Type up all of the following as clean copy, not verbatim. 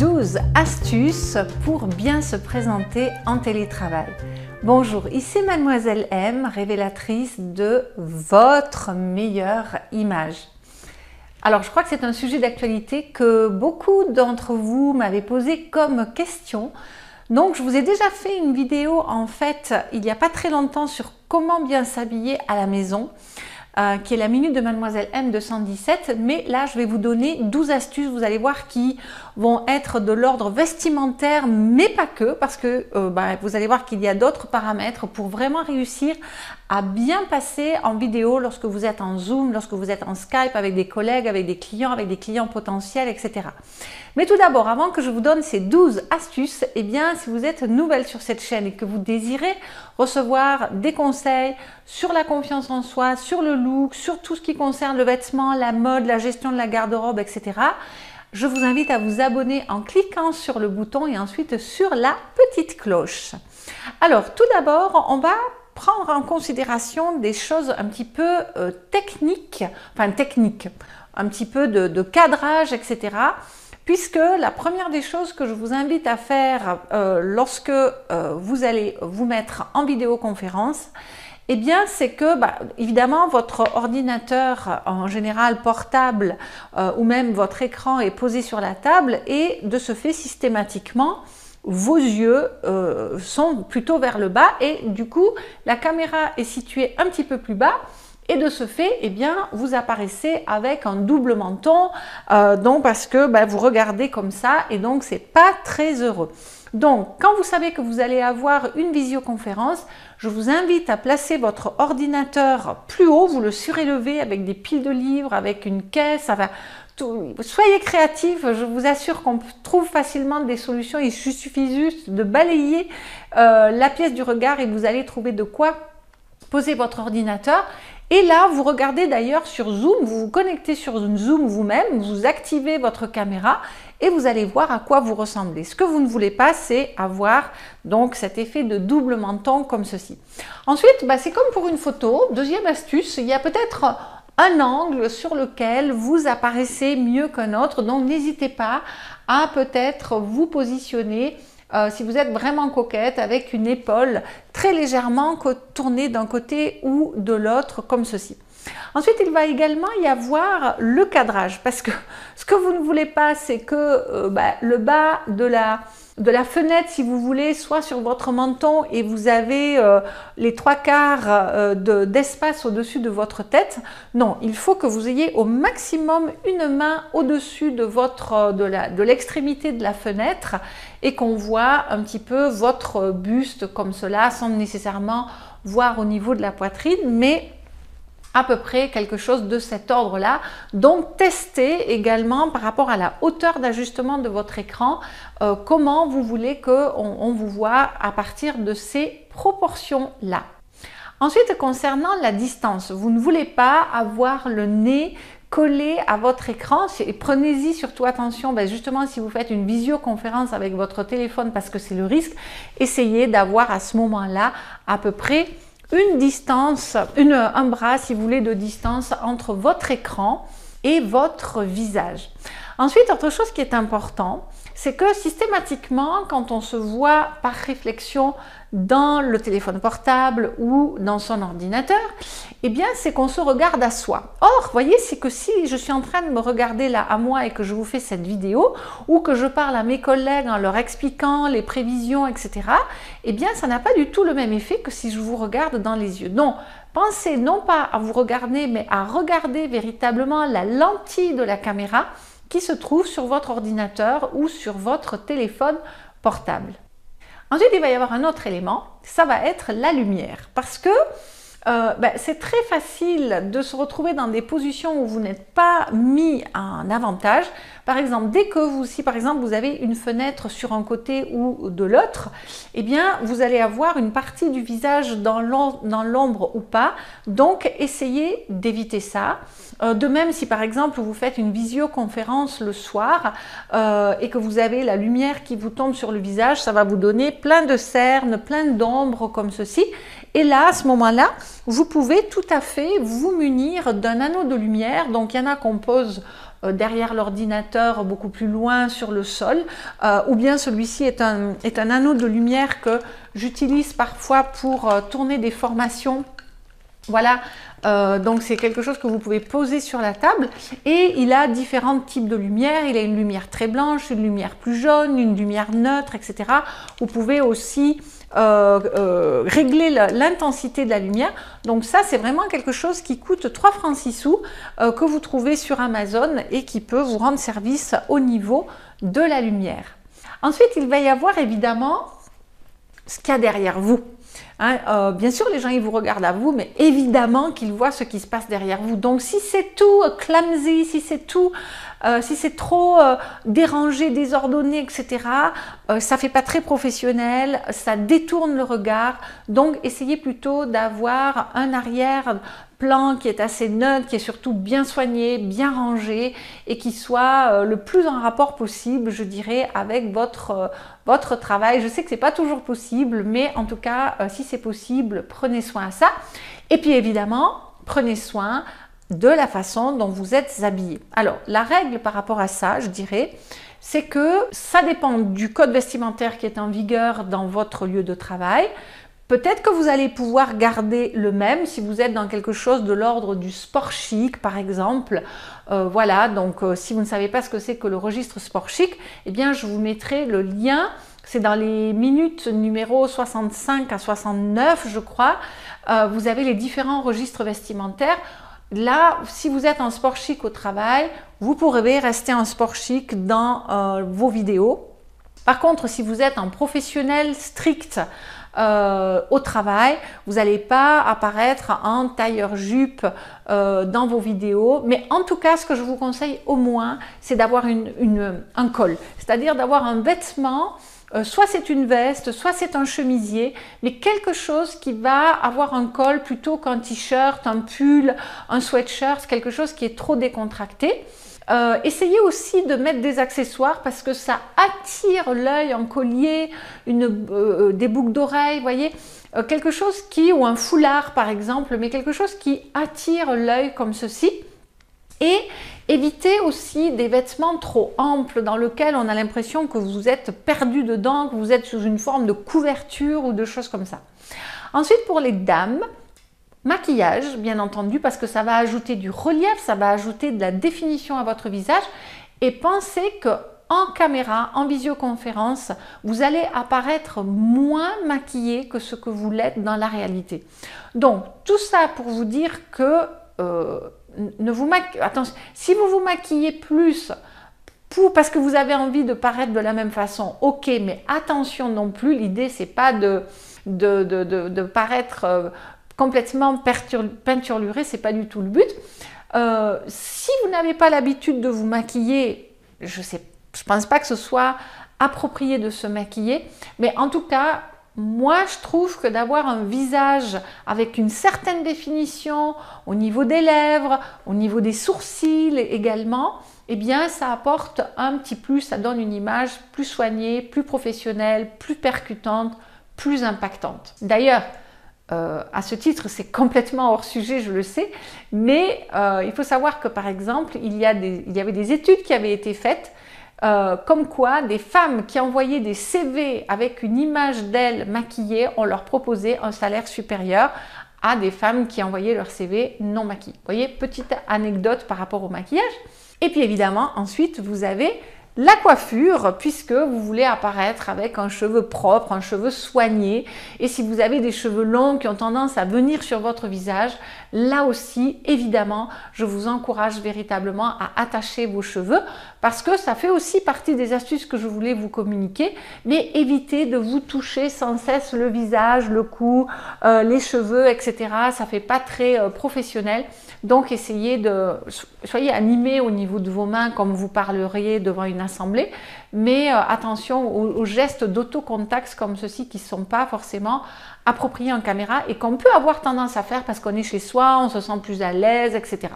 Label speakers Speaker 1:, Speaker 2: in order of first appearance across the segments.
Speaker 1: 12 astuces pour bien se présenter en télétravail. Bonjour, ici Mademoiselle M, révélatrice de votre meilleure image. Alors, je crois que c'est un sujet d'actualité que beaucoup d'entre vous m'avaient posé comme question. Donc, je vous ai déjà fait une vidéo, en fait, il n'y a pas très longtemps sur comment bien s'habiller à la maison. Qui est la minute de Mademoiselle M 217, mais là je vais vous donner 12 astuces, vous allez voir, qui vont être de l'ordre vestimentaire, mais pas que, parce que vous allez voir qu'il y a d'autres paramètres pour vraiment réussir à bien passer en vidéo lorsque vous êtes en Zoom, lorsque vous êtes en Skype avec des collègues, avec des clients potentiels, etc. Mais tout d'abord, avant que je vous donne ces 12 astuces, eh bien, si vous êtes nouvelle sur cette chaîne et que vous désirez recevoir des conseils sur la confiance en soi, sur le look, sur tout ce qui concerne le vêtement, la mode, la gestion de la garde-robe, etc., je vous invite à vous abonner en cliquant sur le bouton et ensuite sur la petite cloche. Alors, tout d'abord, on va prendre en considération des choses un petit peu techniques, un petit peu de cadrage, etc. Puisque la première des choses que je vous invite à faire lorsque vous allez vous mettre en vidéoconférence, eh bien, c'est que, évidemment, votre ordinateur, en général portable, ou même votre écran est posé sur la table et de ce fait, systématiquement, vos yeux sont plutôt vers le bas et du coup, la caméra est située un petit peu plus bas. Et de ce fait, eh bien, vous apparaissez avec un double menton, donc parce que vous regardez comme ça et donc c'est pas très heureux. Donc, quand vous savez que vous allez avoir une visioconférence, je vous invite à placer votre ordinateur plus haut, vous le surélevez avec des piles de livres, avec une caisse, soyez créatifs, je vous assure qu'on trouve facilement des solutions, il suffit juste de balayer la pièce du regard et vous allez trouver de quoi poser votre ordinateur. Et là, vous regardez d'ailleurs sur Zoom, vous vous connectez sur Zoom vous-même, vous activez votre caméra et vous allez voir à quoi vous ressemblez. Ce que vous ne voulez pas, c'est avoir donc cet effet de double menton comme ceci. Ensuite, c'est comme pour une photo. Deuxième astuce, il y a peut-être un angle sur lequel vous apparaissez mieux qu'un autre. Donc, n'hésitez pas à peut-être vous positionner si vous êtes vraiment coquette, avec une épaule très légèrement tournée d'un côté ou de l'autre, comme ceci. Ensuite, il va également y avoir le cadrage, parce que ce que vous ne voulez pas, c'est que le bas de la fenêtre, si vous voulez, soit sur votre menton et vous avez les 3/4 d'espace au-dessus de votre tête. Non, il faut que vous ayez au maximum une main au-dessus de l'extrémité de la fenêtre et qu'on voit un petit peu votre buste comme cela, sans nécessairement voir au niveau de la poitrine, mais à peu près quelque chose de cet ordre-là. Donc, testez également par rapport à la hauteur d'ajustement de votre écran, comment vous voulez qu'on vous voit à partir de ces proportions-là. Ensuite, concernant la distance, vous ne voulez pas avoir le nez collé à votre écran. Prenez-y surtout attention, justement, si vous faites une visioconférence avec votre téléphone, parce que c'est le risque, essayez d'avoir à ce moment-là à peu près une distance, un bras, si vous voulez, de distance entre votre écran et votre visage. Ensuite, autre chose qui est important, c'est que systématiquement, quand on se voit par réflexion dans le téléphone portable ou dans son ordinateur, eh bien, c'est qu'on se regarde à soi. Or, voyez, c'est que si je suis en train de me regarder là à moi et que je vous fais cette vidéo ou que je parle à mes collègues en leur expliquant les prévisions, etc., eh bien, ça n'a pas du tout le même effet que si je vous regarde dans les yeux. Donc, pensez non pas à vous regarder, mais à regarder véritablement la lentille de la caméra qui se trouve sur votre ordinateur ou sur votre téléphone portable. Ensuite, il va y avoir un autre élément, ça va être la lumière, parce que c'est très facile de se retrouver dans des positions où vous n'êtes pas mis en avantage. Par exemple, si par exemple vous avez une fenêtre sur un côté ou de l'autre, eh bien vous allez avoir une partie du visage dans l'ombre ou pas. Donc essayez d'éviter ça. De même, si par exemple vous faites une visioconférence le soir et que vous avez la lumière qui vous tombe sur le visage, ça va vous donner plein de cernes, plein d'ombres comme ceci. Et là, à ce moment-là, vous pouvez tout à fait vous munir d'un anneau de lumière. Donc, il y en a qu'on pose derrière l'ordinateur, beaucoup plus loin sur le sol, ou bien celui-ci est un anneau de lumière que j'utilise parfois pour tourner des formations. Voilà, donc c'est quelque chose que vous pouvez poser sur la table et il a différents types de lumière. Il a une lumière très blanche, une lumière plus jaune, une lumière neutre, etc. Vous pouvez aussi régler l'intensité de la lumière. Donc ça, c'est vraiment quelque chose qui coûte 3 francs 6 sous, que vous trouvez sur Amazon et qui peut vous rendre service au niveau de la lumière. Ensuite, il va y avoir évidemment ce qu'il y a derrière vous. Hein, bien sûr, les gens ils vous regardent à vous, mais évidemment qu'ils voient ce qui se passe derrière vous. Donc, si c'est tout clumsy, si c'est trop dérangé, désordonné, etc., ça fait pas très professionnel, ça détourne le regard. Donc, essayez plutôt d'avoir un arrière-plan qui est assez neutre, qui est surtout bien soigné, bien rangé et qui soit le plus en rapport possible, je dirais, avec votre travail. Je sais que c'est pas toujours possible, mais en tout cas, si c'est possible, prenez soin à ça. Et puis évidemment, prenez soin de la façon dont vous êtes habillé. Alors, la règle par rapport à ça, je dirais, c'est que ça dépend du code vestimentaire qui est en vigueur dans votre lieu de travail. Peut-être que vous allez pouvoir garder le même si vous êtes dans quelque chose de l'ordre du sport chic, par exemple. Voilà, donc si vous ne savez pas ce que c'est que le registre sport chic, eh bien, je vous mettrai le lien. C'est dans les minutes numéro 65 à 69, je crois. Vous avez les différents registres vestimentaires. Là, si vous êtes en sport chic au travail, vous pourrez rester en sport chic dans vos vidéos. Par contre, si vous êtes en professionnel strict au travail, vous n'allez pas apparaître en tailleur-jupe dans vos vidéos. Mais en tout cas, ce que je vous conseille au moins, c'est d'avoir un col. C'est-à-dire d'avoir un vêtement, soit c'est une veste, soit c'est un chemisier, mais quelque chose qui va avoir un col plutôt qu'un t-shirt, un pull, un sweatshirt, quelque chose qui est trop décontracté. Essayez aussi de mettre des accessoires parce que ça attire l'œil, un collier, des boucles d'oreilles, voyez, quelque chose ou un foulard par exemple, mais quelque chose qui attire l'œil comme ceci. Et évitez aussi des vêtements trop amples dans lesquels on a l'impression que vous êtes perdu dedans, que vous êtes sous une forme de couverture ou de choses comme ça. Ensuite, pour les dames, maquillage, bien entendu, parce que ça va ajouter du relief, ça va ajouter de la définition à votre visage. Et pensez qu'en caméra, en visioconférence, vous allez apparaître moins maquillé que ce que vous l'êtes dans la réalité. Donc, tout ça pour vous dire que attention, si vous vous maquillez plus parce que vous avez envie de paraître de la même façon, ok, mais attention non plus, l'idée c'est pas de paraître complètement peinturluré, c'est pas du tout le but. Si vous n'avez pas l'habitude de vous maquiller, je pense pas que ce soit approprié de se maquiller, mais en tout cas, moi, je trouve que d'avoir un visage avec une certaine définition au niveau des lèvres, au niveau des sourcils également, eh bien, ça apporte un petit plus, ça donne une image plus soignée, plus professionnelle, plus percutante, plus impactante. D'ailleurs, à ce titre, c'est complètement hors sujet, je le sais, mais il faut savoir que, par exemple, il y avait des études qui avaient été faites comme quoi des femmes qui envoyaient des CV avec une image d'elles maquillées, on leur proposait un salaire supérieur à des femmes qui envoyaient leur CV non maquillées. Vous voyez, petite anecdote par rapport au maquillage. Et puis évidemment, ensuite, vous avez la coiffure, puisque vous voulez apparaître avec un cheveu propre, un cheveu soigné. Et si vous avez des cheveux longs qui ont tendance à venir sur votre visage, là aussi, évidemment, je vous encourage véritablement à attacher vos cheveux parce que ça fait aussi partie des astuces que je voulais vous communiquer. Mais évitez de vous toucher sans cesse le visage, le cou, les cheveux, etc. Ça fait pas très professionnel. Donc, soyez animés au niveau de vos mains comme vous parleriez devant une assemblée, mais attention aux gestes d'autocontact comme ceux-ci qui ne sont pas forcément appropriés en caméra et qu'on peut avoir tendance à faire parce qu'on est chez soi, on se sent plus à l'aise, etc.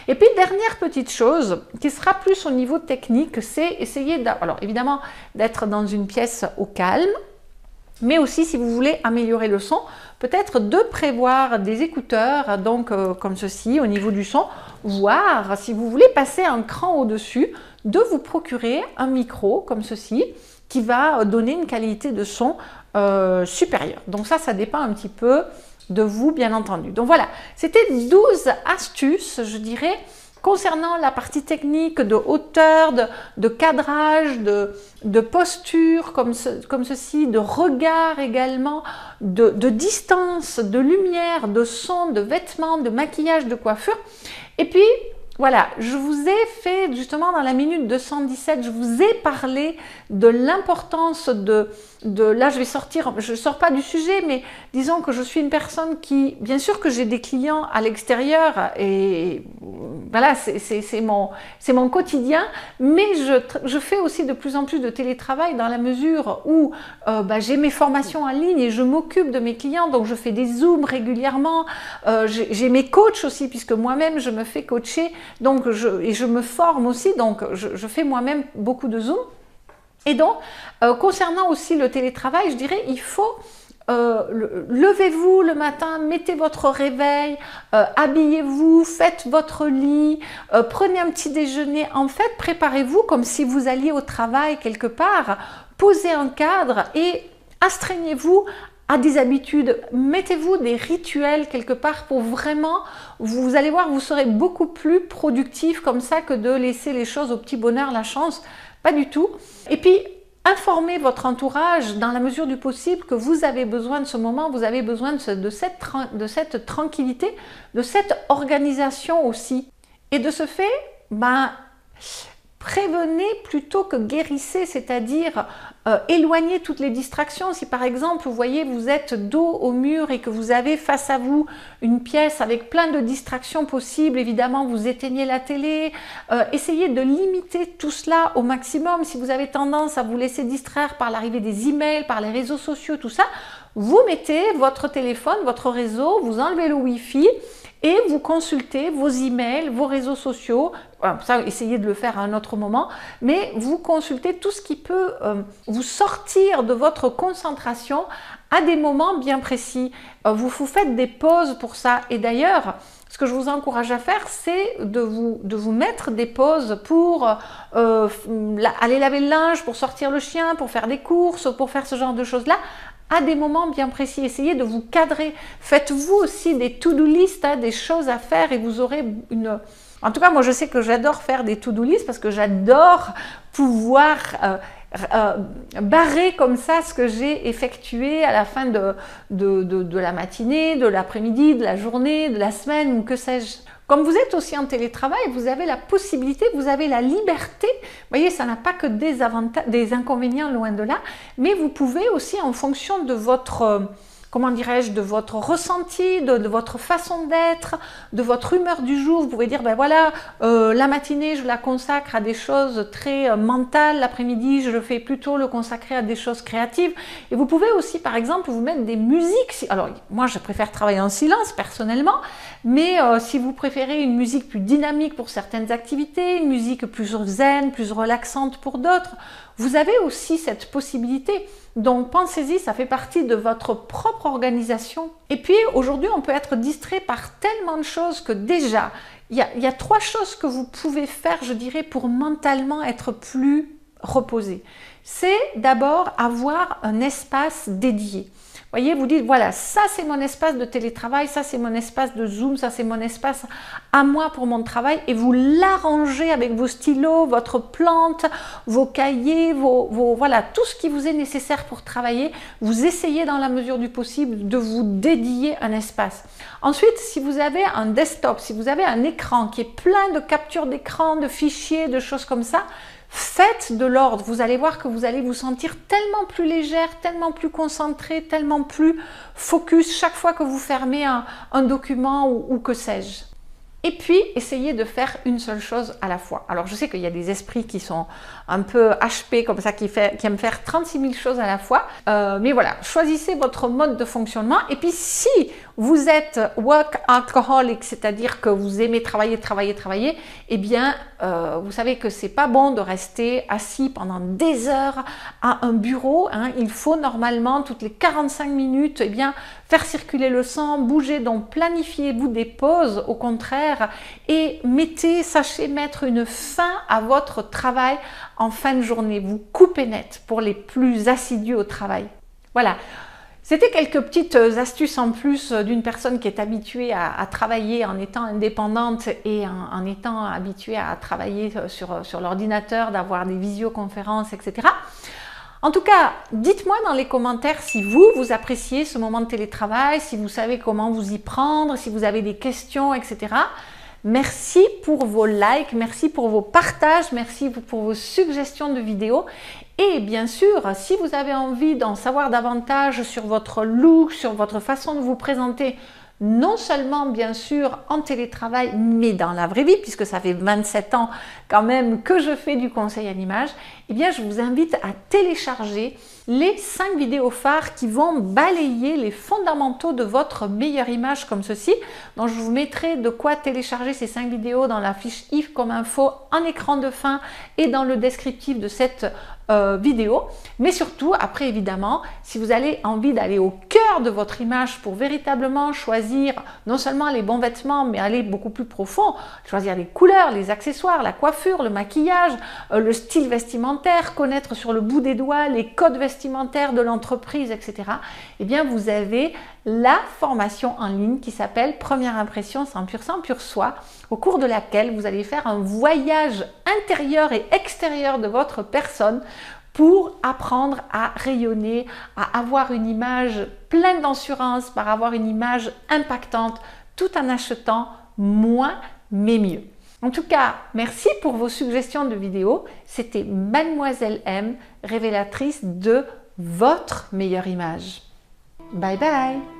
Speaker 1: Et puis, dernière petite chose qui sera plus au niveau technique, c'est essayer, alors évidemment, d'être dans une pièce au calme, Mais aussi, si vous voulez améliorer le son, peut-être de prévoir des écouteurs, donc comme ceci, au niveau du son, voire si vous voulez passer un cran au-dessus, de vous procurer un micro comme ceci, qui va donner une qualité de son supérieure. Donc ça dépend un petit peu de vous, bien entendu. Donc voilà, c'était 12 astuces, je dirais, concernant la partie technique de hauteur, de cadrage, de posture comme ceci, de regard également, de distance, de lumière, de son, de vêtements, de maquillage, de coiffure. Et puis, voilà, je vous ai fait justement dans la minute 217, je vous ai parlé de l'importance là je sors pas du sujet, mais disons que je suis une personne qui, bien sûr que j'ai des clients à l'extérieur et voilà, c'est mon quotidien, mais je fais aussi de plus en plus de télétravail dans la mesure où j'ai mes formations en ligne et je m'occupe de mes clients, donc je fais des zooms régulièrement, j'ai mes coachs aussi puisque moi-même je me fais coacher, donc je me forme aussi, donc je fais moi-même beaucoup de zooms. Et donc, concernant aussi le télétravail, je dirais, il faut levez-vous le matin, mettez votre réveil, habillez-vous, faites votre lit, prenez un petit déjeuner. En fait, préparez-vous comme si vous alliez au travail quelque part, posez un cadre et astreignez-vous à des habitudes, mettez-vous des rituels quelque part pour vraiment, vous allez voir, vous serez beaucoup plus productif comme ça que de laisser les choses au petit bonheur, la chance. Pas du tout. Et puis, informez votre entourage dans la mesure du possible que vous avez besoin de ce moment, vous avez besoin de cette tranquillité, de cette organisation aussi. Et de ce fait, prévenez plutôt que guérissez, c'est-à-dire éloignez toutes les distractions. Si par exemple, vous voyez, vous êtes dos au mur et que vous avez face à vous une pièce avec plein de distractions possibles, évidemment, vous éteignez la télé. Essayez de limiter tout cela au maximum. Si vous avez tendance à vous laisser distraire par l'arrivée des emails, par les réseaux sociaux, tout ça, vous mettez votre téléphone, votre réseau, vous enlevez le Wi-Fi et vous consultez vos emails, vos réseaux sociaux. Ça, essayez de le faire à un autre moment, mais vous consultez tout ce qui peut vous sortir de votre concentration à des moments bien précis. Vous faites des pauses pour ça. Et d'ailleurs, ce que je vous encourage à faire, c'est de vous mettre des pauses pour aller laver le linge, pour sortir le chien, pour faire des courses, pour faire ce genre de choses-là, à des moments bien précis. Essayez de vous cadrer. Faites-vous aussi des to-do list, des choses à faire et vous aurez une... En tout cas, moi, je sais que j'adore faire des to-do list parce que j'adore pouvoir barrer comme ça ce que j'ai effectué à la fin de la matinée, de l'après-midi, de la journée, de la semaine ou que sais-je. Comme vous êtes aussi en télétravail, vous avez la possibilité, vous avez la liberté, vous voyez, ça n'a pas que des avantages, des inconvénients, loin de là, mais vous pouvez aussi, en fonction de votre, comment dirais-je, de votre ressenti, de votre façon d'être, de votre humeur du jour, vous pouvez dire, ben voilà, la matinée, je la consacre à des choses très mentales, l'après-midi, je le fais plutôt le consacrer à des choses créatives, et vous pouvez aussi, par exemple, vous mettre des musiques. Alors, moi, je préfère travailler en silence, personnellement, mais si vous préférez une musique plus dynamique pour certaines activités, une musique plus zen, plus relaxante pour d'autres, vous avez aussi cette possibilité. Donc pensez-y, ça fait partie de votre propre organisation. Et puis aujourd'hui, on peut être distrait par tellement de choses que déjà, il y a 3 choses que vous pouvez faire, je dirais, pour mentalement être plus reposé. C'est d'abord avoir un espace dédié. Vous voyez, vous dites, voilà, ça c'est mon espace de télétravail, ça c'est mon espace de Zoom, ça c'est mon espace à moi pour mon travail, et vous l'arrangez avec vos stylos, votre plante, vos cahiers, voilà, tout ce qui vous est nécessaire pour travailler. Vous essayez dans la mesure du possible de vous dédier un espace. Ensuite, si vous avez un desktop, si vous avez un écran qui est plein de captures d'écran, de fichiers, de choses comme ça, faites de l'ordre. Vous allez voir que vous allez vous sentir tellement plus légère, tellement plus concentré, tellement plus focus chaque fois que vous fermez un document ou que sais-je. Et puis, essayez de faire une seule chose à la fois. Alors, je sais qu'il y a des esprits qui sont un peu HP comme ça, qui aiment faire 36 000 choses à la fois. Mais voilà, choisissez votre mode de fonctionnement. Et puis, si vous êtes workaholic, c'est-à-dire que vous aimez travailler, eh bien, vous savez que c'est pas bon de rester assis pendant des heures à un bureau. Hein. Il faut normalement, toutes les 45 minutes, eh bien, faire circuler le sang, bouger, donc planifiez-vous des pauses, au contraire, et sachez mettre une fin à votre travail en fin de journée. Vous coupez net pour les plus assidus au travail. Voilà. C'était quelques petites astuces en plus d'une personne qui est habituée à travailler en étant indépendante et en étant habituée à travailler sur l'ordinateur, d'avoir des visioconférences, etc. En tout cas, dites-moi dans les commentaires si vous appréciez ce moment de télétravail, si vous savez comment vous y prendre, si vous avez des questions, etc. Merci pour vos likes, merci pour vos partages, merci pour vos suggestions de vidéos. Et bien sûr, si vous avez envie d'en savoir davantage sur votre look, sur votre façon de vous présenter, non seulement bien sûr en télétravail, mais dans la vraie vie, puisque ça fait 27 ans quand même que je fais du conseil à l'image, eh bien je vous invite à télécharger les 5 vidéos phares qui vont balayer les fondamentaux de votre meilleure image comme ceci. Donc je vous mettrai de quoi télécharger ces 5 vidéos dans la fiche if comme info en écran de fin et dans le descriptif de cette vidéo. Mais surtout, après évidemment, si vous avez envie d'aller au cœur de votre image pour véritablement choisir non seulement les bons vêtements, mais aller beaucoup plus profond, choisir les couleurs, les accessoires, la coiffure, le maquillage, le style vestimentaire, connaître sur le bout des doigts les codes vestimentaires de l'entreprise, etc. Eh bien, vous avez la formation en ligne qui s'appelle Première impression 100% pur soi, au cours de laquelle vous allez faire un voyage intérieur et extérieur de votre personne pour apprendre à rayonner, à avoir une image pleine d'assurance, par avoir une image impactante, tout en achetant moins mais mieux. En tout cas, merci pour vos suggestions de vidéos. C'était Mademoiselle M, révélatrice de votre meilleure image. Bye bye!